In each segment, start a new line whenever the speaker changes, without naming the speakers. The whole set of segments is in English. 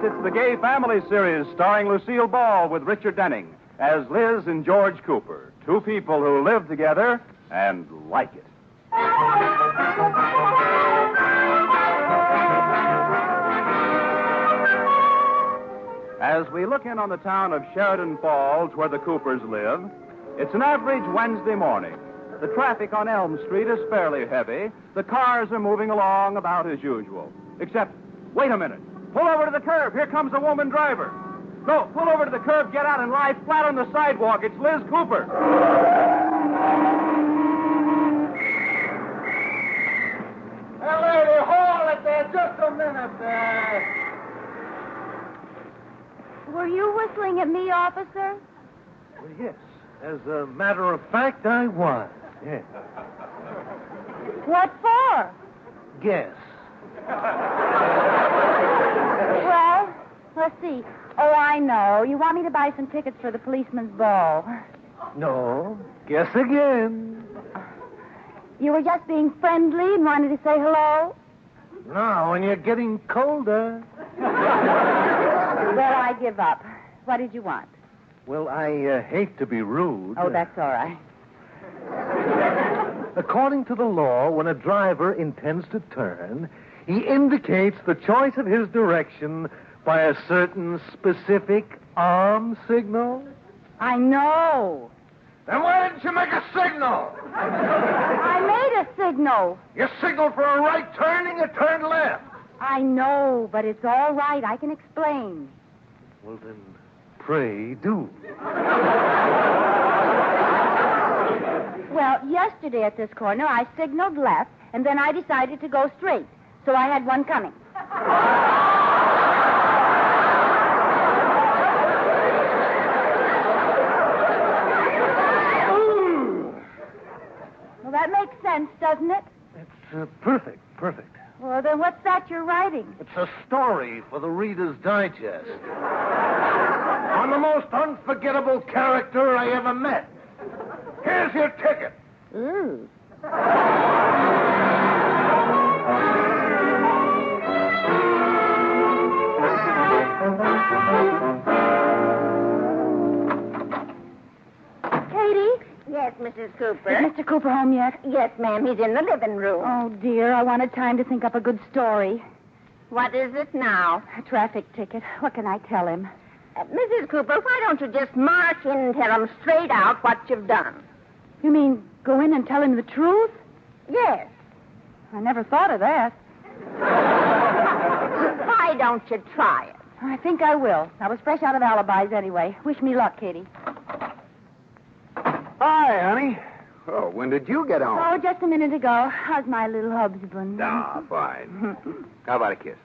it's the Gay Family series starring Lucille Ball with Richard Denning as Liz and George Cooper, two people who live together and like it. As we look in on the town of Sheridan Falls, where the Coopers live, it's an average Wednesday morning. The traffic on Elm Street is fairly heavy. The cars are moving along about as usual. Except, wait a minute. Pull over to the curb. Here comes a woman driver. No, pull over to the curb, get out, and lie flat on the sidewalk. It's Liz Cooper.
Hey, lady, hold it there just a minute there.
Were you whistling at me, officer?
Well, yes. As a matter of fact, I was. Yes.
What for?
Guess.
Well, let's see. Oh, I know. You want me to buy some tickets for the policeman's ball.
No. Guess again.
You were just being friendly and wanted to say hello?
No, when you're getting colder.
Well, I give up. What did you want?
Well, I hate to be rude.
Oh, that's all right.
According to the law, when a driver intends to turn, he indicates the choice of his direction by a certain specific arm signal.
I know.
Then why didn't you make a signal?
I made a signal.
You signaled for a right turn and you turned left.
I know, but it's all right. I can explain.
Well, then, pray do.
Well, yesterday at this corner, I signaled left, and then I decided to go straight. So I had one coming. Well, that makes sense, doesn't it?
It's perfect.
Well, then what's that you're writing?
It's a story for the Reader's Digest. On the most unforgettable character I ever met. Here's your ticket.
Ooh. Katie?
Yes, Mrs. Cooper.
Is Mr. Cooper home yet?
Yes, ma'am. He's in the living room.
Oh, dear. I wanted time to think up a good story.
What is it now?
A traffic ticket. What can I tell him?
Mrs. Cooper, why don't you just march in and tell him straight out what you've done?
You mean go in and tell him the truth?
Yes.
I never thought of that.
Why don't you try it?
I think I will. I was fresh out of alibis anyway. Wish me luck, Katie.
Hi, honey. Oh, when did you get home?
Oh, just a minute ago. How's my little husband?
Ah, fine. How about a kiss?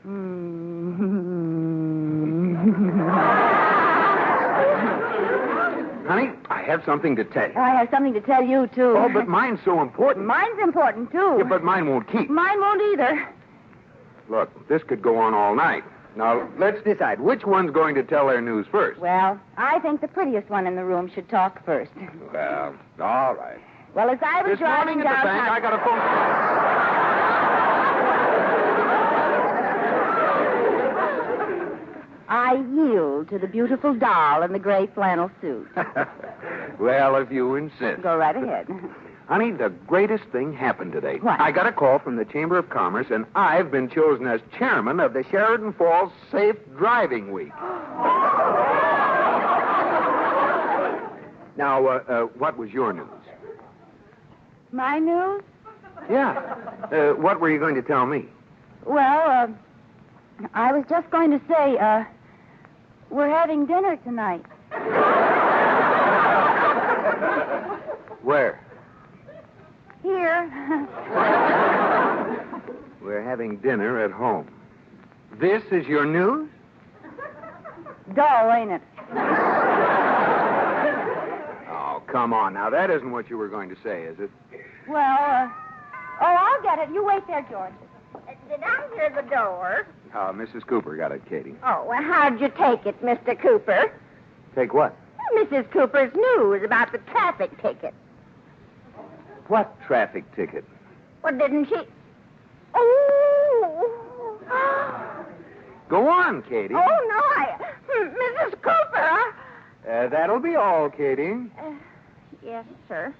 Honey, I have something to tell you.
I have something to tell you, too.
Oh, but mine's so important.
Mine's important, too.
Yeah, but mine won't keep.
Mine won't either.
Look, this could go on all night. Now, let's decide which one's going to tell their news first.
Well, I think the prettiest one in the room should talk first.
Well, all right.
Well, as I was
This
driving
morning at the bank, I got a phone.
I yield to the beautiful doll in the gray flannel suit.
Well, if you insist.
Go right ahead.
Honey, the greatest thing happened today.
What?
I got a call from the Chamber of Commerce, and I've been chosen as chairman of the Sheridan Falls Safe Driving Week. Now, what was your news?
My news?
Yeah. What were you going to tell me?
Well, I was just going to say, we're having dinner tonight.
Where?
Here.
We're having dinner at home. This is your news?
Dull, ain't it?
Oh, come on. Now, that isn't what you were going to say, is it?
Well, I'll get it. You wait there, George.
Did I hear the door?
Mrs. Cooper got it, Katie.
Oh, well, how'd you take it, Mr. Cooper?
Take what?
Mrs. Cooper's news about the traffic ticket.
What traffic ticket?
Well, didn't she... Oh!
Go on, Katie.
Oh, no, Mrs. Cooper.
That'll be all, Katie.
Yes, sir.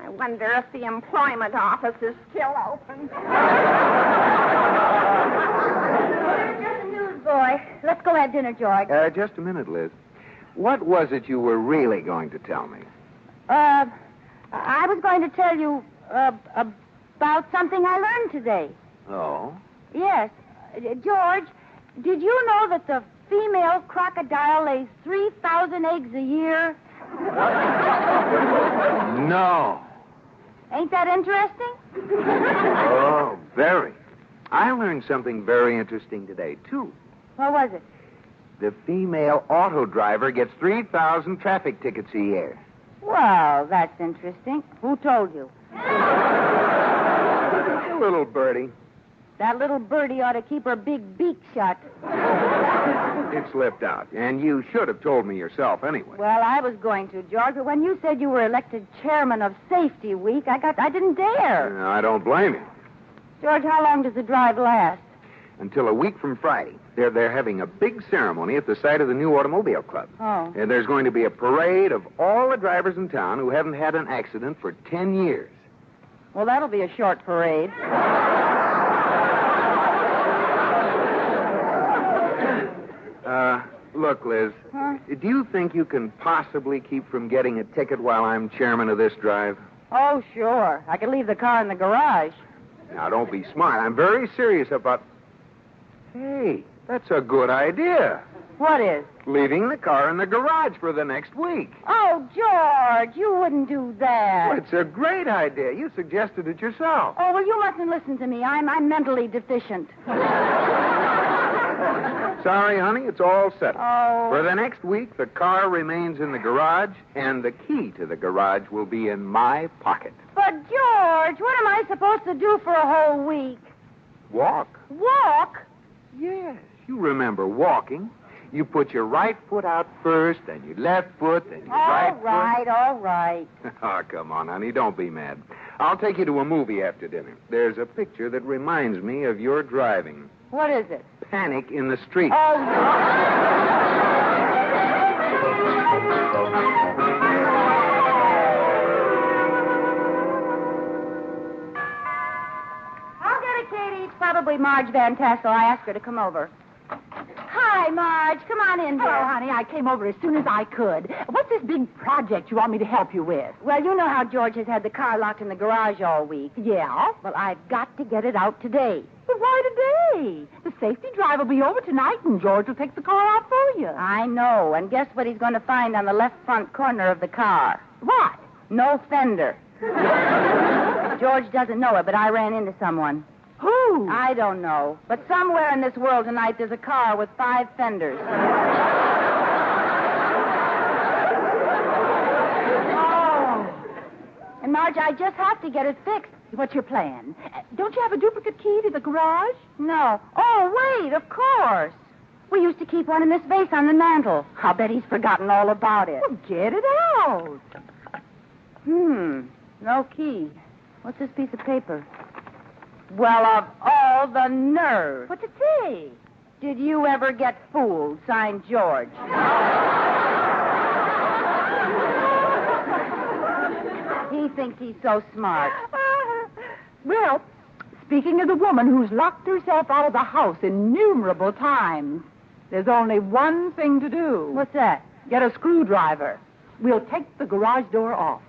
I wonder if the employment office is still open.
Just a newsboy. Let's go have dinner, George.
Just a minute, Liz. What was it you were really going to tell me?
I was going to tell you about something I learned today.
Oh?
Yes. George, did you know that the female crocodile lays 3,000 eggs a year?
No.
Ain't that interesting?
Oh, very. I learned something very interesting today, too.
What was it?
The female auto driver gets 3,000 traffic tickets a year.
Well, that's interesting. Who told you?
A little birdie.
That little birdie ought to keep her big beak shut.
It slipped out, and you should have told me yourself anyway.
Well, I was going to, George, but when you said you were elected chairman of Safety Week, I didn't dare.
I don't blame you.
George, how long does the drive last?
Until a week from Friday. They're having a big ceremony at the site of the new automobile club.
Oh.
And there's going to be a parade of all the drivers in town who haven't had an accident for 10 years.
Well, that'll be a short parade.
Look, Liz, do you think you can possibly keep from getting a ticket while I'm chairman of this drive?
Oh, sure. I could leave the car in the garage.
Now, don't be smart. I'm very serious about... Hey, that's a good idea.
What is?
Leaving the car in the garage for the next week.
Oh, George, you wouldn't do that.
Well, it's a great idea. You suggested it yourself.
Oh, well, you mustn't listen to me. I'm mentally deficient.
Sorry, honey, it's all settled.
Oh.
For the next week, the car remains in the garage, and the key to the garage will be in my pocket.
But, George, what am I supposed to do for a whole week?
Walk?
Walk?
Yes, you remember walking. You put your right foot out first, then your left foot, then your right foot.
All right.
Oh, come on, honey, don't be mad. I'll take you to a movie after dinner. There's a picture that reminds me of your driving.
What is it?
Panic in the street.
Oh, I'll get it, Katie. It's probably Marge Van Tassel. I asked her to come over. Hi, Marge. Come on in, dear.
Hello, honey. I came over as soon as I could. What's this big project you want me to help you with?
Well, you know how George has had the car locked in the garage all week.
Yeah?
Well, I've got to get it out today.
But why today? The safety drive will be over tonight, and George will take the car out for you.
I know. And guess what he's going to find on the left front corner of the car?
What?
No fender. George doesn't know it, but I ran into someone.
Who?
I don't know. But somewhere in this world tonight, there's a car with 5 fenders.
Oh.
And, Marge, I just have to get it fixed.
What's your plan? Don't you have a duplicate key to the garage?
No. Oh, wait, of course. We used to keep one in this vase on the mantel. I'll bet he's forgotten all about it.
Well, get it out.
No key. What's this piece of paper? Well, of all the nerve.
What's it say?
Did you ever get fooled? Signed, George. He thinks he's so smart.
Well, speaking of the woman who's locked herself out of the house innumerable times, there's only one thing to do.
What's that?
Get a screwdriver. We'll take the garage door off.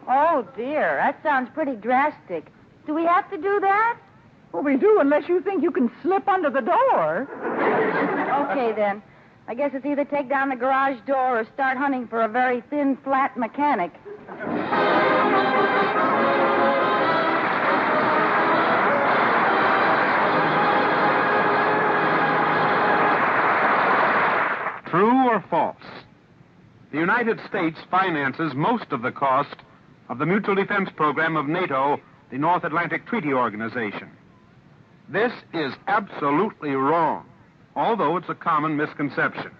Oh, dear. That sounds pretty drastic. Do we have to do that?
Well, we do unless you think you can slip under the door.
Okay, then. I guess it's either take down the garage door or start hunting for a very thin, flat mechanic.
True or false? The United States finances most of the cost of the mutual defense program of NATO, the North Atlantic Treaty Organization. This is absolutely wrong, although it's a common misconception.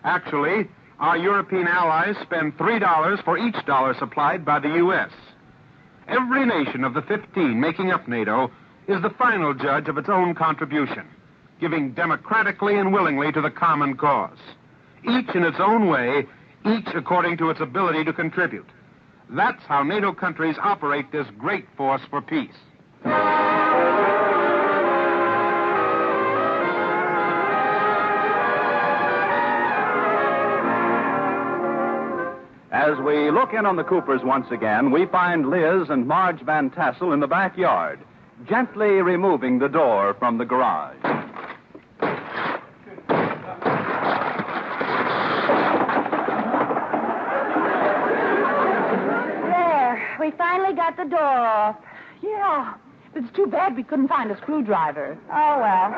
Actually, our European allies spend $3 for each dollar supplied by the U.S. Every nation of the 15 making up NATO is the final judge of its own contribution, giving democratically and willingly to the common cause. Each in its own way, each according to its ability to contribute. That's how NATO countries operate this great force for peace.
As we look in on the Coopers once again, we find Liz and Marge Van Tassel in the backyard, gently removing the door from the garage.
There, we finally got the door off.
Yeah. It's too bad we couldn't find a screwdriver.
Oh, well.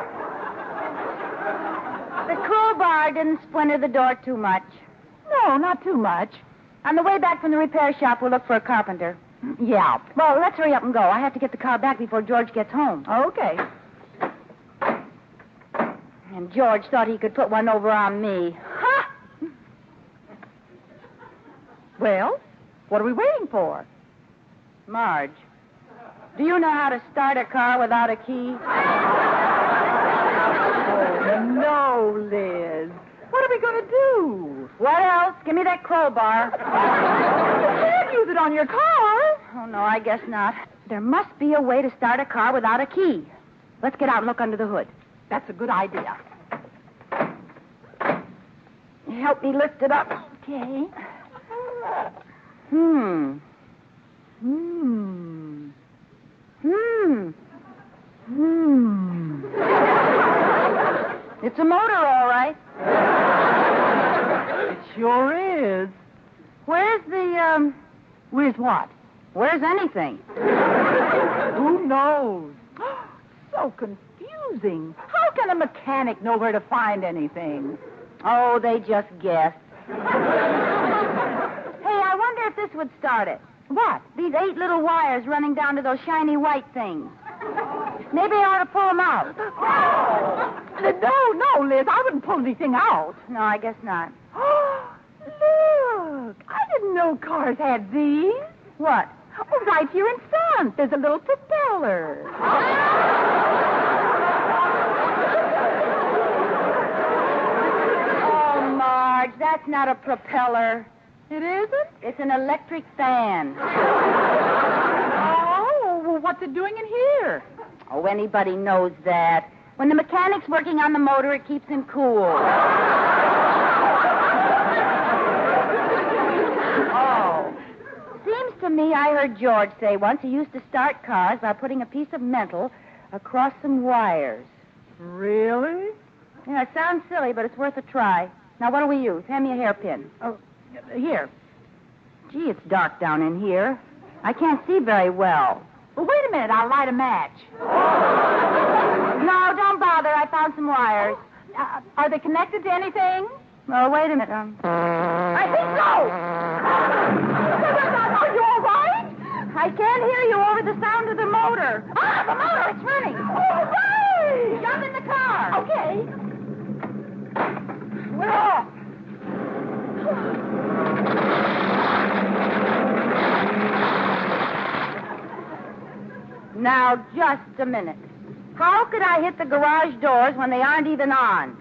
The crowbar didn't splinter the door too much.
No, not too much.
On the way back from the repair shop, we'll look for a carpenter.
Yeah.
Well, let's hurry up and go. I have to get the car back before George gets home.
Okay.
And George thought he could put one over on me. Ha!
Well, what are we waiting for?
Marge, do you know how to start a car without a key?
Oh, no, Liz. What are we going to do?
What else? Give me that crowbar.
You can't use it on your car.
Oh, no, I guess not. There must be a way to start a car without a key. Let's get out and look under the hood.
That's a good idea.
Help me lift it up.
Okay.
Hmm. It's a motor, all right.
It sure is.
Where's the,
Where's what?
where's anything?
Who knows? So confusing. How can a mechanic know where to find anything?
Oh, they just guessed. Hey, I wonder if this would start it.
What?
These 8 little wires running down to those shiny white things. Maybe I ought to pull them out.
No, Liz, I wouldn't pull anything out.
No, I guess not.
Look, I didn't know cars had these.
What?
Oh, right here in front. There's a little propeller.
Oh, Marge, that's not a propeller.
It isn't?
It's an electric fan.
Oh, well, what's it doing in here?
Oh, anybody knows that. When the mechanic's working on the motor, it keeps him cool. Oh. Seems to me I heard George say once he used to start cars by putting a piece of metal across some wires.
Really?
Yeah, it sounds silly, but it's worth a try. Now, what do we use? Hand me a hairpin.
Oh, here.
Gee, it's dark down in here. I can't see very well.
Well, wait a minute. I'll light a match.
No, don't bother. I found some wires.
Are they connected to anything?
Oh, wait a minute.
I think so. Are you all right?
I can't hear you over the sound of the motor. Ah, the motor! It's running.
All right.
Jump in the car.
Okay.
We're off. Now, just a minute. How could I hit the garage doors when they aren't even on?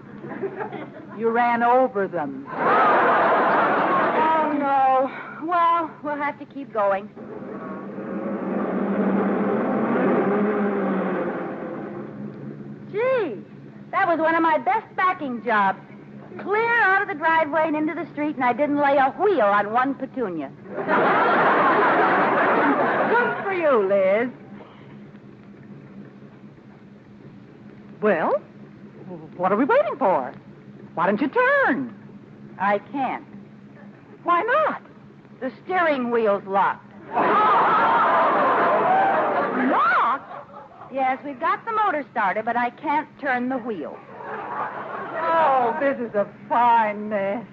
You ran over them.
Oh, no. Well, we'll have to keep going. Gee, that was one of my best backing jobs. Clear out of the driveway and into the street, and I didn't lay a wheel on one petunia.
Good for you, Liz. Well, what are we waiting for? Why don't you turn?
I can't.
Why not?
The steering wheel's locked.
Locked?
Yes, we've got the motor started, but I can't turn the wheel.
Oh, this is a fine mess.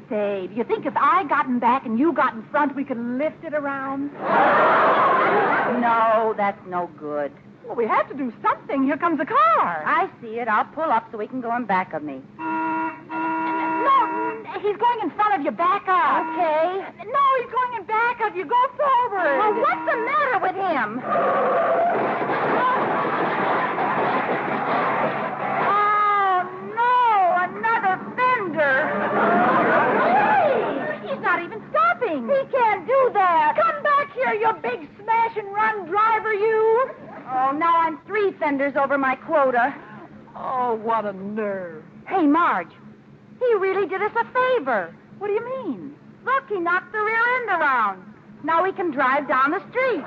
Say, do you think if I got in back and you got in front, we could lift it around?
No, that's no good.
Well, we have to do something. Here comes a car.
I see it. I'll pull up so he can go in back of me.
No, he's going in front of you. Back up.
Okay.
No, he's going in back of you. Go forward.
Well, what's the matter with him?
here, you big smash-and-run driver, you!
Oh, now I'm 3 fenders over my quota.
Oh, what a nerve.
Hey, Marge, he really did us a favor.
What do you mean?
Look, he knocked the rear end around. Now we can drive down the street.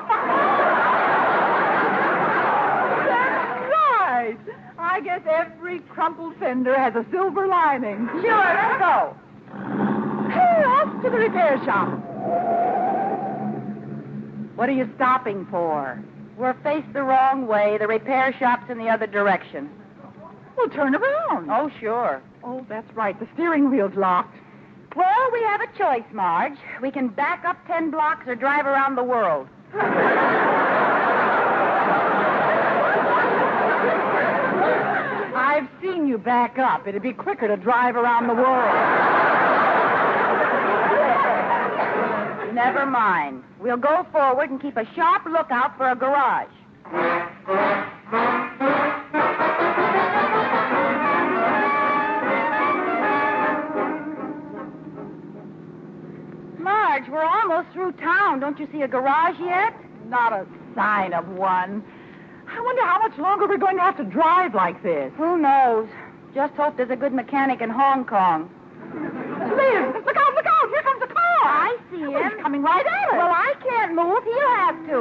That's right. I guess every crumpled fender has a silver lining.
Sure, let's go.
Hey, off to the repair shop. What are you stopping for?
We're faced the wrong way. The repair shop's in the other direction.
Well, turn around.
Oh, sure.
Oh, that's right. The steering wheel's locked.
Well, we have a choice, Marge. We can back up 10 blocks or drive around the world.
I've seen you back up. It'd be quicker to drive around the world.
Never mind. We'll go forward and keep a sharp lookout for a garage. Marge, we're almost through town. Don't you see a garage yet?
Not a sign of one. I wonder how much longer we're going to have to drive like this.
Who knows? Just hope there's a good mechanic in Hong Kong.
Liz, look out, look out. Here comes a car.
I see him.
Oh, he's coming right at us.
Well, I can't move. He'll have to.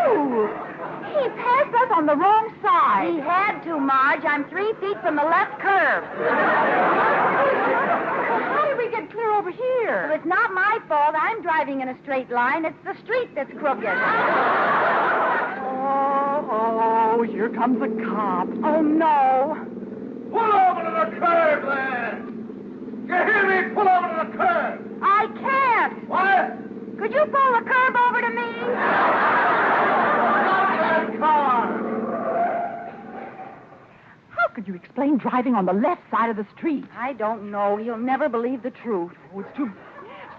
He passed us on the wrong side.
He had to, Marge. I'm 3 feet from the left curb.
How did we get clear over
Well,
here?
it's not my fault. I'm driving in a straight line. It's the street that's crooked.
Oh, here comes a cop.
Oh, no.
Pull over to the curb, lad! You hear me? Pull over to the curb!
I can't.
What?
Could you pull the curb over to me?
Stop that car!
How could you explain driving on the left side of the street?
I don't know. You'll never believe the truth.
Oh, it's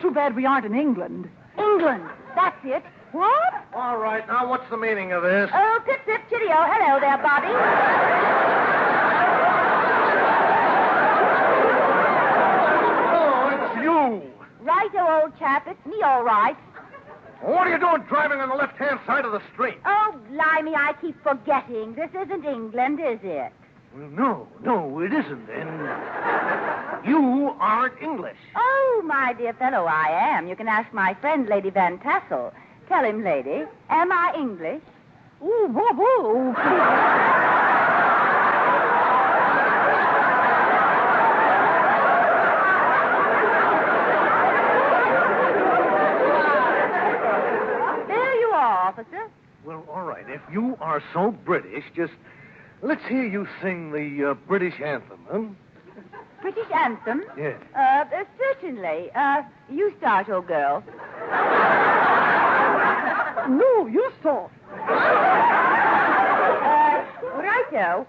too bad we aren't in England.
England. That's it.
What?
All right, now what's the meaning of this?
Oh, pip, pip, chitty-o. Hello there, Bobby.
Oh, it's you!
Righto, old chap. It's me, all right.
What are you doing driving on the left-hand side of the street?
Oh, blimey, I keep forgetting. This isn't England, is it?
No, it isn't. And you aren't English.
Oh, my dear fellow, I am. You can ask my friend, Lady Van Tassel. Tell him, lady, am I English?
Ooh, whoa, whoa.
There you are, officer.
Well, all right. If you are so British, just let's hear you sing the British anthem, huh?
British anthem?
Yeah.
Certainly. You start, old girl.
No, you saw.
Righto.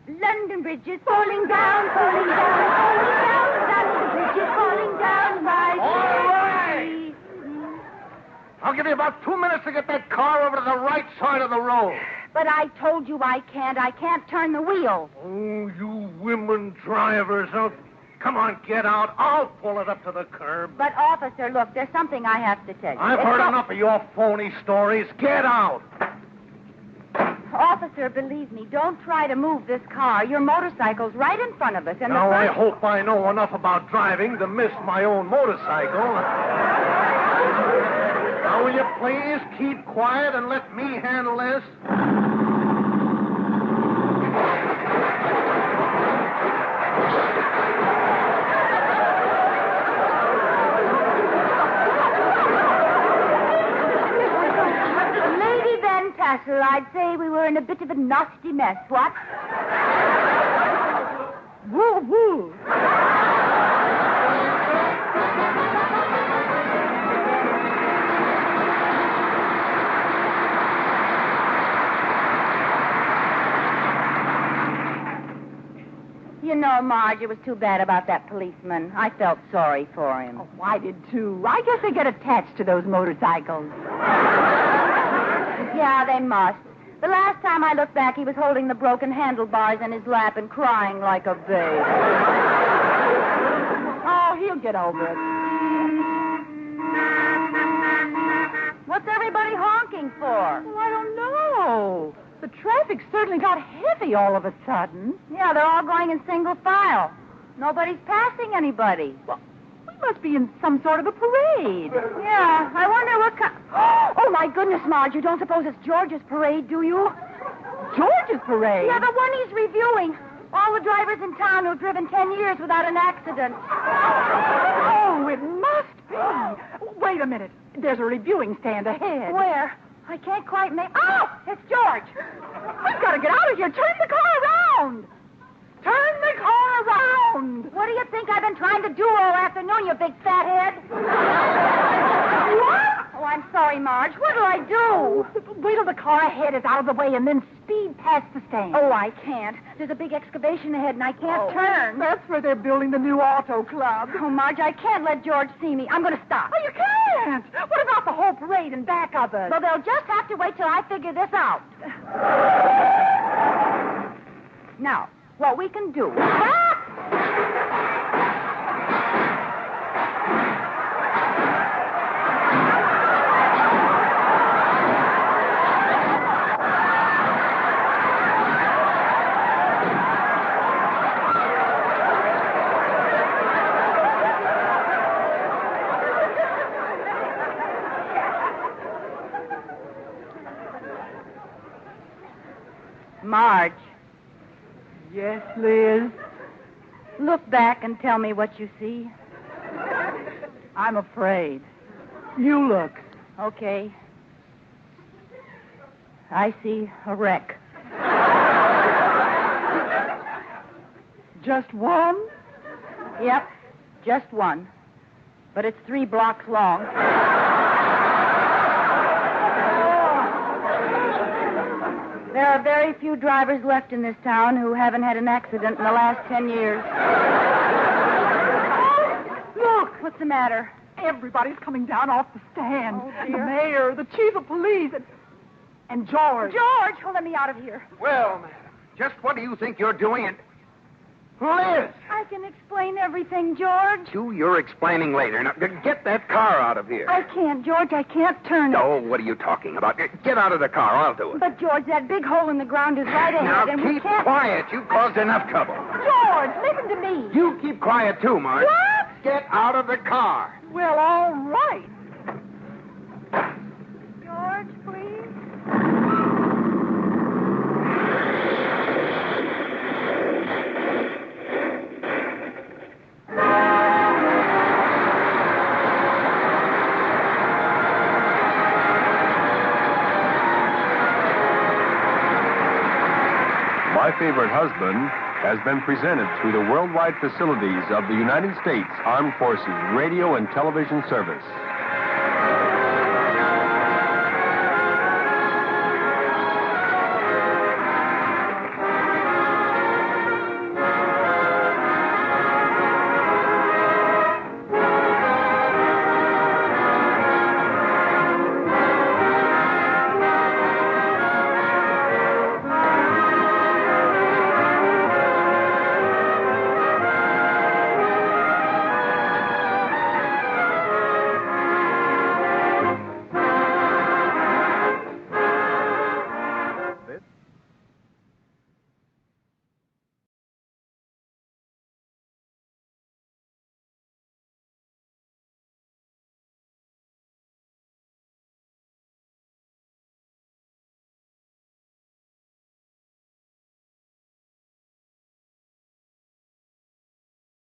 London Bridge is falling down, falling down, falling down. London Bridge is falling down, my
All right. I'll give you about 2 minutes to get that car over to the right side of the road.
But I told you I can't. I can't turn the wheel.
Oh, you women drivers. Oh, come on, get out. I'll pull it up to the curb.
But, officer, look, there's something I have to tell you.
I've
It's
heard
not-
enough of your phony stories. Get out.
Officer, believe me, don't try to move this car. Your motorcycle's right in front of us. And
Now,
the
I
first...
hope I know enough about driving to miss my own motorcycle. Now, will you please keep quiet and let me handle this?
Lady Van Tassel, I'd say we were in a bit of a nasty mess, what?
Woo, woo.
You know, Marge, it was too bad about that policeman. I felt sorry for him.
Oh, I did, too. I guess they get attached to those motorcycles.
Yeah, they must. The last time I looked back, he was holding the broken handlebars in his lap and crying like a babe.
Oh, he'll get over it.
What's everybody honking for?
Well, I don't know. The traffic certainly got heavy all of a sudden.
Yeah, they're all going in single file. Nobody's passing anybody.
Well, we must be in some sort of a parade.
Yeah, I wonder what kind... Oh, my goodness, Marge, you don't suppose it's George's parade, do you?
George's parade?
Yeah, the one he's reviewing. All the drivers in town who've driven 10 years without an accident.
Oh, it must be. Wait a minute. There's a reviewing stand ahead.
Where? I can't quite make... Oh, it's George.
We've got to get out of here. Turn the car around. Turn the car around.
What do you think I've been trying to do all afternoon, you big fathead?
What?
Oh, I'm sorry, Marge. What'll I do?
Wait till the car ahead is out of the way and then speed past the stand.
Oh, I can't. There's a big excavation ahead and I can't turn.
That's where they're building the new auto club.
Oh, Marge, I can't let George see me. I'm going to stop.
Oh, you can't. What about the whole parade in back of it?
Well, they'll just have to wait till I figure this out. Now, what we can do... Marge.
Yes, Liz?
Look back and tell me what you see.
I'm afraid. You look.
Okay. I see a wreck.
Just one?
Yep, just one. But it's 3 blocks long. There are very few drivers left in this town who haven't had an accident in the last 10 years.
Look!
What's the matter?
Everybody's coming down off the stand.
Oh,
The
dear.
mayor, the chief of police, and George.
George, oh, let me out of here.
Well, madam, just what do you think you're doing? And Liz!
I can explain everything, George.
You're explaining later. Now, get that car out of here.
I can't, George. I can't turn it.
No, what are you talking about? Get out of the car. I'll do it.
But, George, that big hole in the ground is right
Now,
ahead, and we
keep
can't...
quiet. You've caused enough trouble.
George, listen to me.
You keep quiet, too, Marge.
What?
Get out of the car.
Well, all right.
George, please.
My Favorite Husband has been presented through the worldwide facilities of the United States Armed Forces Radio and Television Service.